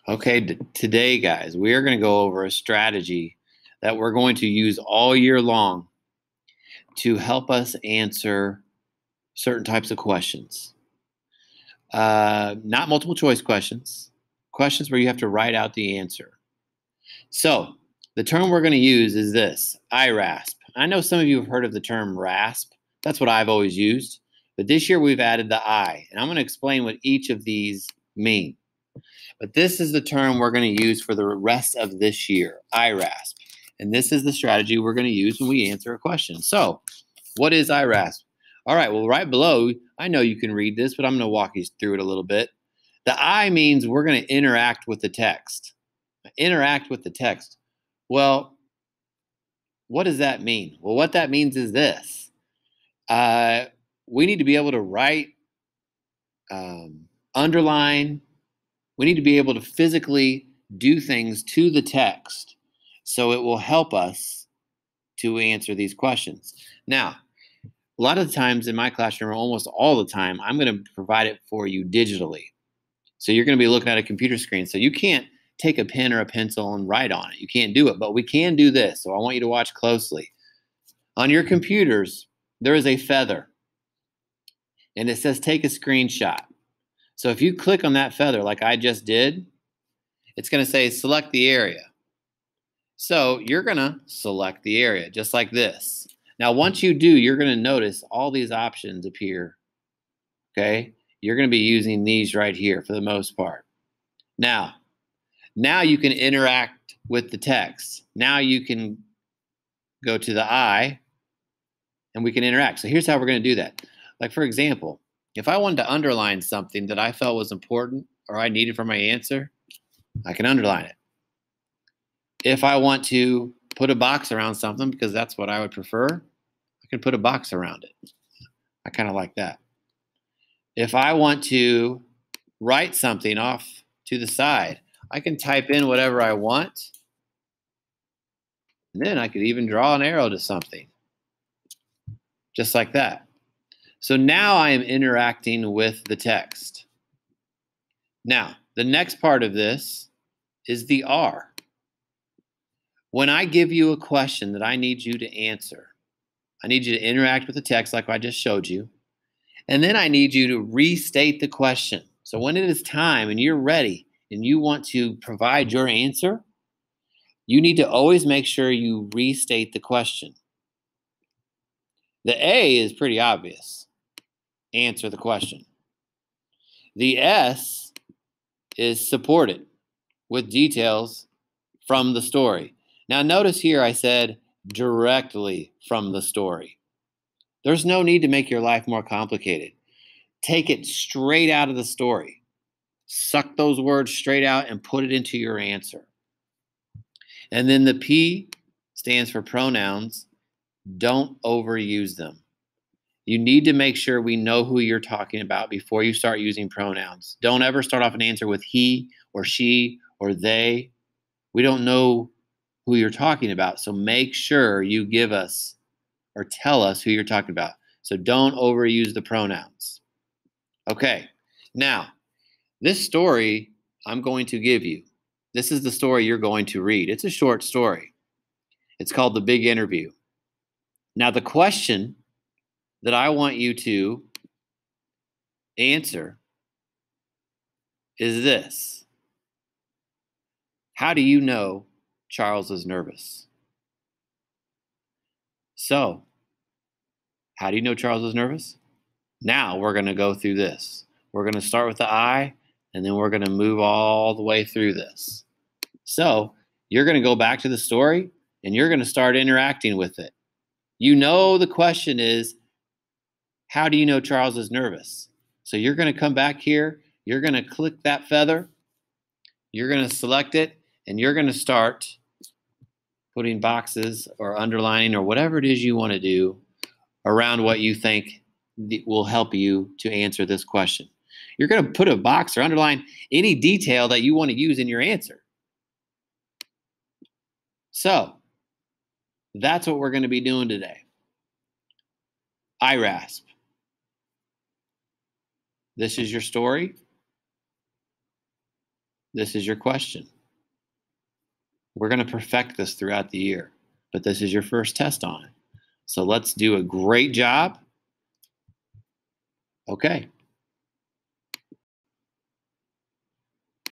Okay, today, guys, we are going to go over a strategy that we're going to use all year long to help us answer certain types of questions. Not multiple choice questions, questions where you have to write out the answer. So, the term we're going to use is this IRASP. I know some of you have heard of the term RASP. That's what I've always used. But this year we've added the I, and I'm going to explain what each of these mean. But this is the term we're going to use for the rest of this year, IRASP. And this is the strategy we're going to use when we answer a question. So, what is IRASP? All right, well, right below, I know you can read this, but I'm going to walk you through it a little bit. The I means we're going to interact with the text. Interact with the text. Well, what does that mean? Well, what that means is this. We need to be able to write, underline, we need to be able to physically do things to the text so it will help us to answer these questions. Now, a lot of the times in my classroom, or almost all the time, I'm going to provide it for you digitally. So you're going to be looking at a computer screen. So you can't take a pen or a pencil and write on it. You can't do it, but we can do this. So I want you to watch closely. On your computers, there is a feather, and it says take a screenshot. So if you click on that feather like I just did, it's going to say select the area. So you're going to select the area just like this. Now, once you do, you're going to notice all these options appear. Okay. You're going to be using these right here for the most part. Now you can interact with the text. Now you can go to the I and we can interact. So here's how we're going to do that. Like, for example, if I wanted to underline something that I felt was important or I needed for my answer, I can underline it. If I want to put a box around something, because that's what I would prefer, I can put a box around it. I kind of like that. If I want to write something off to the side, I can type in whatever I want. And then I could even draw an arrow to something. Just like that. So now I am interacting with the text. Now, the next part of this is the R. When I give you a question that I need you to answer, I need you to interact with the text like I just showed you. And then I need you to restate the question. So when it is time and you're ready and you want to provide your answer, you need to always make sure you restate the question. The A is pretty obvious. Answer the question. The S is supported with details from the story. Now notice here I said directly from the story. There's no need to make your life more complicated. Take it straight out of the story. Suck those words straight out and put it into your answer. And then the P stands for pronouns. Don't overuse them. You need to make sure we know who you're talking about before you start using pronouns. Don't ever start off an answer with he or she or they. We don't know who you're talking about. So make sure you give us or tell us who you're talking about. So don't overuse the pronouns. Okay, now this story I'm going to give you. This is the story you're going to read. It's a short story. It's called The Big Interview. Now the question that I want you to answer is this. How do you know Charles is nervous? So, how do you know Charles is nervous? Now we're going to go through this. We're going to start with the I, and then we're going to move all the way through this. So, you're going to go back to the story, and you're going to start interacting with it. You know the question is, how do you know Charles is nervous? So you're going to come back here, you're going to click that feather, you're going to select it, and you're going to start putting boxes or underlining or whatever it is you want to do around what you think will help you to answer this question. You're going to put a box or underline any detail that you want to use in your answer. So that's what we're going to be doing today. IRASP. This is your story. this is your question. We're going to perfect this throughout the year, but this is your first test on it. So let's do a great job. Okay.